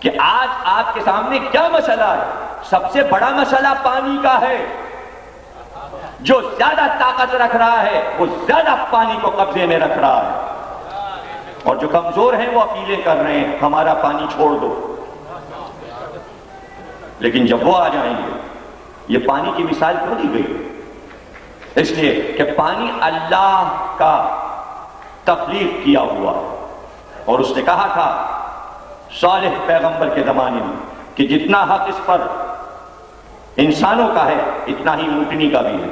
کہ آج آپ کے سامنے کیا مسئلہ ہے؟ سب سے بڑا مسئلہ پانی کا ہے. جو زیادہ طاقت رکھ رہا ہے وہ زیادہ پانی کو قبضے میں رکھ رہا ہے، اور جو کمزور ہیں وہ اپیلیں کر رہے ہیں ہمارا پانی چھوڑ دو. لیکن جب وہ آ جائیں گے، یہ پانی کی مثال کیوں دی گئی؟ اس لیے کہ پانی اللہ کا تخلیق کیا ہوا ہے، اور اس نے کہا تھا صالح پیغمبر کے زمانے میں کہ جتنا حق اس پر انسانوں کا ہے اتنا ہی اونٹنی کا بھی ہے.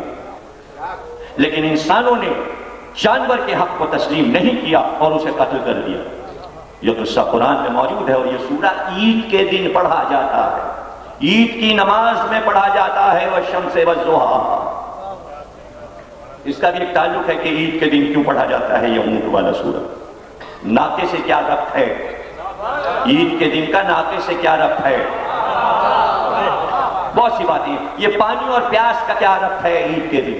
لیکن انسانوں نے جانور کے حق کو تسلیم نہیں کیا اور اسے قتل کر دیا. یہ قصہ قرآن میں موجود ہے، اور یہ سورہ عید کے دن پڑھا جاتا ہے، عید کی نماز میں پڑھا جاتا ہے. والشمس والضحیٰ. اس کا بھی ایک تعلق ہے کہ عید کے دن کیوں پڑھا جاتا ہے یہ اونٹ والا سورہ. ناقے سے کیا ربط ہے؟ عید کے دن کا ناقے سے کیا ربط ہے؟ بہت سی باتیں. یہ پانی اور پیاس کا کیا ربط ہے عید کے دن؟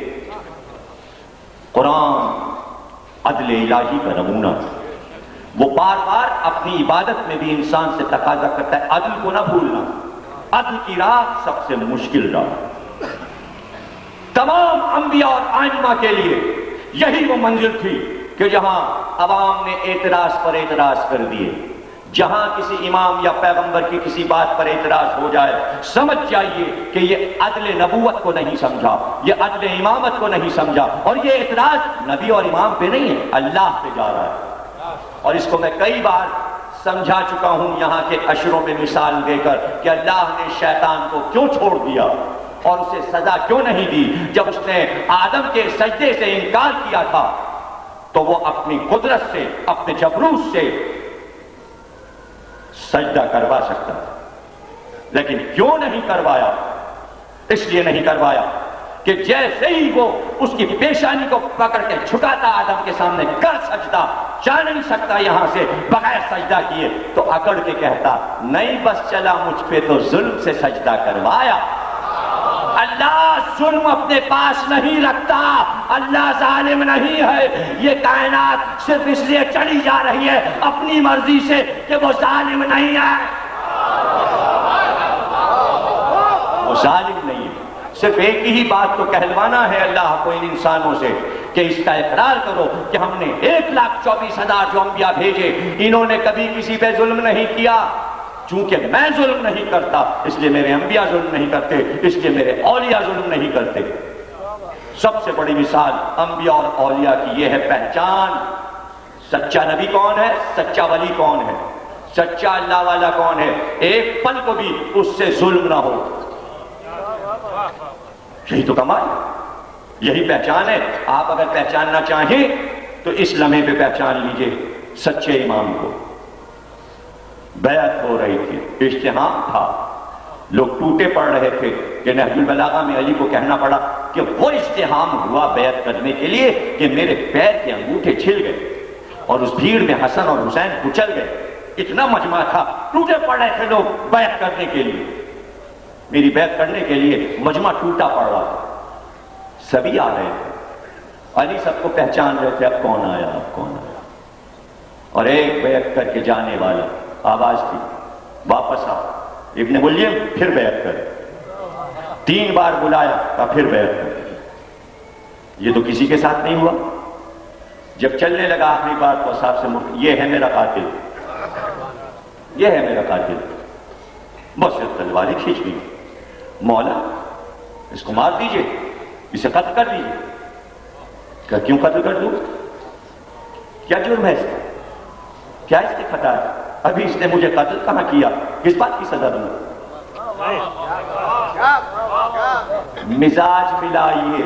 قرآن عدل الہی کا نمونہ ہے. وہ بار بار اپنی عبادت میں بھی انسان سے تقاضا کرتا ہے عدل کو نہ بھولنا. عدل کی راہ سب سے مشکل راہ. تمام انبیاء اور ائمہ کے لیے یہی وہ منزل تھی کہ جہاں عوام نے اعتراض پر اعتراض کر دیے، جہاں کسی امام یا پیغمبر کی کسی بات پر اعتراض ہو جائے، سمجھ جائیے کہ یہ عدل نبوت کو نہیں سمجھا، یہ عدل امامت کو نہیں سمجھا، اور یہ اعتراض نبی اور امام پہ نہیں ہے، اللہ پہ جا رہا ہے. اور اس کو میں کئی بار سمجھا چکا ہوں یہاں کے عشروں میں مثال دے کر کہ اللہ نے شیطان کو کیوں چھوڑ دیا اور اسے سزا کیوں نہیں دی. جب اس نے آدم کے سجدے سے انکار کیا تھا تو وہ اپنی قدرت سے، اپنے جبروت سے سجدہ کروا سکتا تھا، لیکن کیوں نہیں کروایا؟ اس لیے نہیں کروایا کہ جیسے ہی وہ اس کی پیشانی کو پکڑ کے جھکاتا آدم کے سامنے، کر سجدہ، جا نہیں سکتا یہاں سے بغیر سجدہ کیے، تو اکڑ کے کہتا نہیں بس چلا مجھ پہ تو ظلم سے سجدہ کروایا. اللہ ظلم اپنے پاس نہیں رکھتا، اللہ ظالم نہیں ہے. یہ کائنات صرف اس لیے چلی جا رہی ہے اپنی مرضی سے کہ وہ ظالم نہیں ہے. وہ ظالم نہیں ہے. صرف ایک ہی بات کو کہلوانا ہے اللہ کو ان انسانوں سے کہ اس کا اقرار کرو کہ ہم نے 1,24,000 جو انبیاء بھیجے انہوں نے کبھی کسی پہ ظلم نہیں کیا. چونکہ میں ظلم نہیں کرتا اس لیے میرے انبیاء ظلم نہیں کرتے، اس لیے میرے اولیاء ظلم نہیں کرتے. سب سے بڑی مثال انبیاء اور اولیاء کی یہ ہے پہچان. سچا نبی کون ہے؟ سچا ولی کون ہے؟ سچا اللہ والا کون ہے؟ ایک پل کو بھی اس سے ظلم نہ ہو. یہی تو کمال ہے، یہی پہچان ہے. آپ اگر پہچاننا چاہیں تو اس لمحے پہ پہچان لیجئے سچے امام کو. بیعت ہو رہی تھی، اجتماع تھا، لوگ ٹوٹے پڑ رہے تھے کہ نہج البلاغہ میں علی کو کہنا پڑا کہ وہ اجتماع ہوا بیعت کرنے کے لیے کہ میرے پیر کے انگوٹھے چھل گئے اور اس بھیڑ میں حسن اور حسین کچل گئے. اتنا مجمع تھا، ٹوٹے پڑ رہے تھے لوگ بیعت کرنے کے لیے، میری بیعت کرنے کے لیے مجمع ٹوٹا پڑ رہا تھا. سبھی آ رہے تھے، علی سب کو پہچان رہے تھے اب کون آیا اب کون آیا. اور ایک بیعت کر کے جانے والا آواز تھی واپس آ. ابن ملیم پھر بیعت کر. 3 بار بلایا اور پھر بیعت کر. یہ تو کسی کے ساتھ نہیں ہوا. جب چلنے لگا آخری بار تو صاحب سے یہ ہے میرا قاتل، یہ ہے میرا قاتل. بس تلواری کھینچ گئی. مولا اس کو مار دیجئے، اسے قتل کر دیجئے. کہ کیوں قتل کر دوں؟ کیا جرم ہے اس کا؟ کیا اس کی خطا ہے؟ ابھی اس نے مجھے قتل کہاں کیا؟ کس بات کی سزا دوں؟ مزاج ملائیے،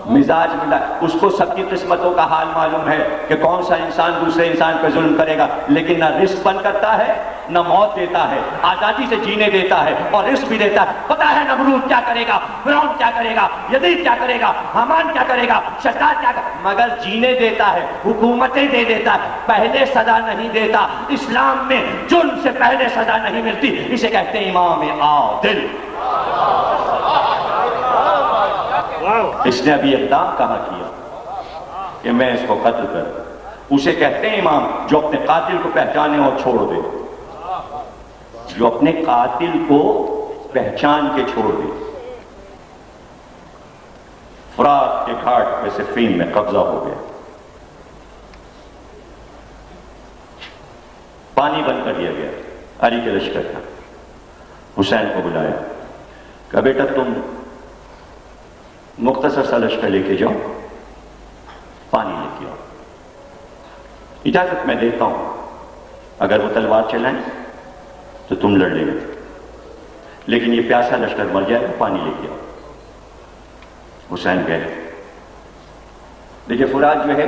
مزاج ملا. اس کو سب کی قسمتوں کا حال معلوم ہے کہ کون سا انسان دوسرے انسان پہ ظلم کرے گا، لیکن نہ رزق بند کرتا ہے نہ موت دیتا ہے، آزادی سے جینے دیتا ہے اور رزق بھی دیتا ہے. پتا ہے نمرود کیا کرے گا، فرعون کیا کرے گا، یزید کیا کرے گا، حامان کیا کرے گا، شداد کیا کرے گا، مگر جینے دیتا ہے، حکومتیں دے دیتا ہے، پہلے سزا نہیں دیتا. اسلام میں جرم سے پہلے سزا نہیں ملتی. اسے کہتے ہیں امام عادل. اس نے ابھی اقدام کہاں کیا کہ میں اس کو قتل کر. اسے کہتے ہیں امام جو اپنے قاتل کو پہچانے اور چھوڑ دے، جو اپنے قاتل کو پہچان کے چھوڑ دے۔ فرات کے گھاٹ پہ صفین میں قبضہ ہو گیا، پانی بند کر دیا گیا، علی کے لشکر کا۔ حسین کو بلایا، کہا بیٹا تم مختصر سا لشکر لے کے جاؤ، پانی لے کے آؤ، اجازت میں دیتا ہوں، اگر وہ تلوار چلائیں تو تم لڑ لے گا، لیکن یہ پیاسا لشکر مر جائے گا، پانی لے کے آؤ۔ حسین گئے۔ دیکھیے فرات جو ہے،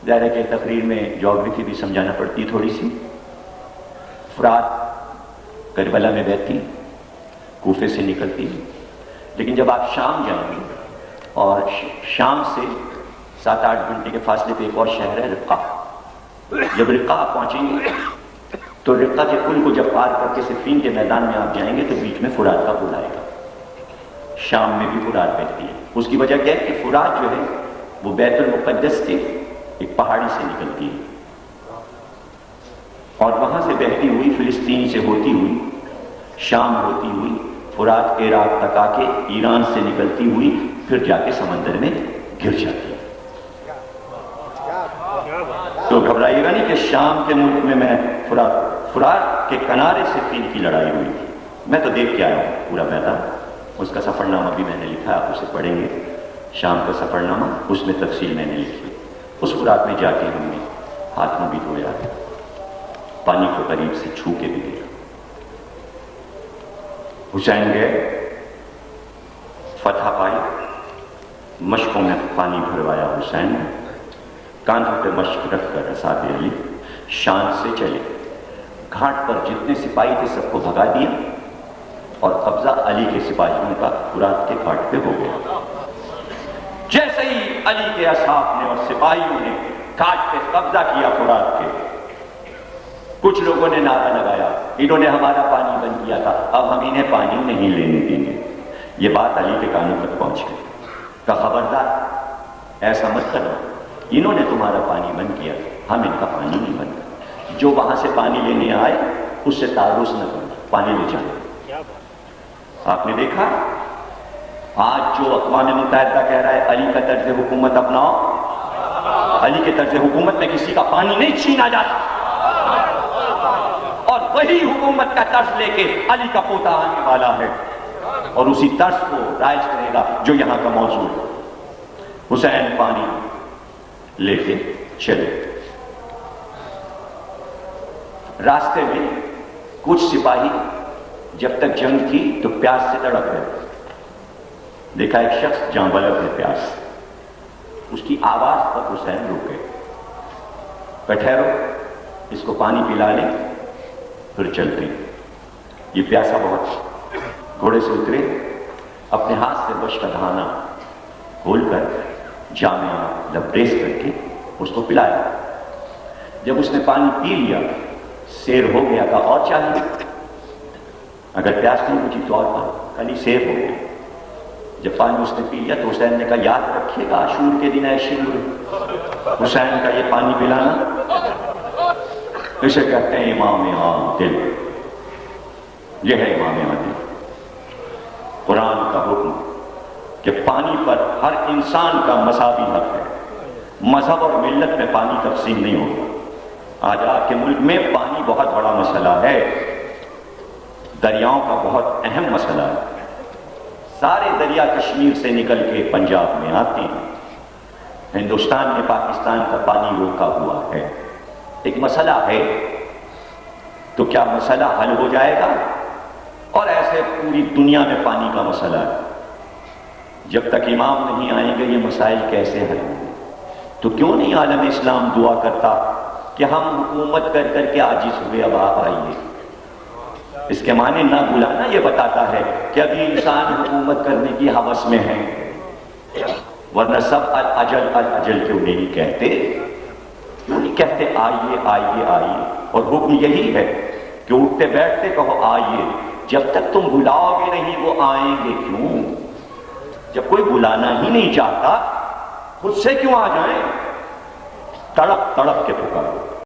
ظاہر کہ تقریر میں جغرافی بھی سمجھانا پڑتی تھوڑی سی۔ فرات کربلا میں بہتی، کوفے سے نکلتی، لیکن جب آپ شام جائیں گے اور شام سے 7-8 گھنٹے کے فاصلے پہ ایک اور شہر ہے رقہ، جب رقہ پہنچیں گے تو رقہ کے پل کو جب پار کر کے صفین کے میدان میں آپ جائیں گے تو بیچ میں فرات کا پل آئے گا۔ شام میں بھی فرات بہتی ہے۔ اس کی وجہ کیا ہے کہ فرات جو ہے وہ بیت المقدس کے ایک پہاڑی سے نکلتی ہے اور وہاں سے بہتی ہوئی فلسطین سے ہوتی ہوئی شام ہوتی ہوئی فرات عراق تک آ کے ایران سے نکلتی ہوئی پھر جا کے سمندر میں گر جاتی ہے۔ تو گھبرائیے گا نہیں کہ شام کے ملک میں فرات کے کنارے سے صفین کی لڑائی ہوئی تھی۔ میں تو دیکھ کے آیا ہوں پورا میدان، اس کا سفر نامہ بھی میں نے لکھا، آپ اسے پڑھیں گے، شام کا سفر نامہ، اس میں تفصیل میں نے لکھی۔ اس فرات میں جا کے ہم نے ہاتھوں بھی دھویا، پانی کو قریب سے چھو کے بھی دیکھا۔ حسین گئے، فتح پائی، مشقوں میں پانی بھروایا حسین نے، کاندھوں پہ مشق رکھ کر اصحاب علی شان سے چلے، گھاٹ پر جتنے سپاہی تھے سب کو بھگا دیا اور قبضہ علی کے سپاہیوں کا فرات کے گھاٹ پہ ہو گیا۔ جیسے ہی علی کے اصحاب نے اور سپاہیوں نے گھاٹ پہ قبضہ کیا فرات کے، کچھ لوگوں نے نعرہ لگایا انہوں نے ہمارا پانی بند کیا تھا، اب ہم انہیں پانی نہیں لینے دیں گے۔ یہ بات علی کے کانوں تک پہنچ گئی، کہ خبردار ایسا مت کرنا، انہوں نے تمہارا پانی بند کیا، ہم ان کا پانی نہیں بند کریں، جو وہاں سے پانی لینے آئے اس سے تعارض نہ کرنا، پانی لے جانا۔ آپ نے دیکھا آج جو اقوام متحدہ کہہ رہا ہے علی کا طرز حکومت اپناؤ، علی کے طرز حکومت میں کسی کا پانی نہیں چھینا جاتا، اور وہی حکومت کا طرز لے کے علی کا پوتا آنے والا ہے اور اسی طرز کو رائج کرے گا جو یہاں کا موضوع ہے۔ حسین پانی لے کے چلے، راستے میں کچھ سپاہی جب تک جنگ تھی تو پیاس سے تڑپ رہے، دیکھا ایک شخص جہاں بلب ہے پیاس، اس کی آواز پر حسین رک گئے، کہ ٹھہرو اس کو پانی پلا لیں پھر چلتے ہیں، یہ پیاسا بہت۔ گھوڑے سے اترے، اپنے ہاتھ سے بش کا دھانا کھول کر جامع لبریز کر کے اس کو پلایا۔ جب اس نے پانی پی لیا سیر ہو گیا، کہا اور چاہیے، اگر پیاس نہیں بجھی تو اور پانی، کلی سیر ہو گیا۔ جب پانی اس نے پی لیا تو حسین نے کہا یاد رکھیے گا عاشور کے دن اے شمر، حسین کا یہ پانی پلانا، اسے کہتے ہیں امام عادل، یہ ہے امام عادل۔ قرآن کا حکم کہ پانی پر ہر انسان کا مساوی حق ہے، مذہب اور ملت میں پانی تقسیم نہیں ہوگا۔ آج آپ کے ملک میں پانی بہت بڑا مسئلہ ہے، دریاؤں کا بہت اہم مسئلہ ہے، سارے دریا کشمیر سے نکل کے پنجاب میں آتے ہیں، ہندوستان میں پاکستان کا پانی روکا ہوا ہے، ایک مسئلہ ہے، تو کیا مسئلہ حل ہو جائے گا؟ اور ایسے پوری دنیا میں پانی کا مسئلہ ہے، جب تک امام نہیں آئیں گے یہ مسائل کیسے حل ہوں گے؟ تو کیوں نہیں عالم اسلام دعا کرتا کہ ہم حکومت کر کر کے عاجز ہوئے، اب آپ آئیے؟ اس کے معنی نہ بلانا یہ بتاتا ہے کہ ابھی انسان حکومت کرنے کی ہوس میں ہے، ورنہ سب اجل اجل کیوں نہیں کہتے؟ کیوں نہیں کہتے آئیے آئیے آئیے؟ اور حکم یہی ہے کہ اٹھتے بیٹھتے کہو آئیے، جب تک تم بلاؤ گے نہیں وہ آئیں گے کیوں؟ جب کوئی بلانا ہی نہیں چاہتا خود سے کیوں آ جائیں؟ تڑپ تڑپ کے پکارو.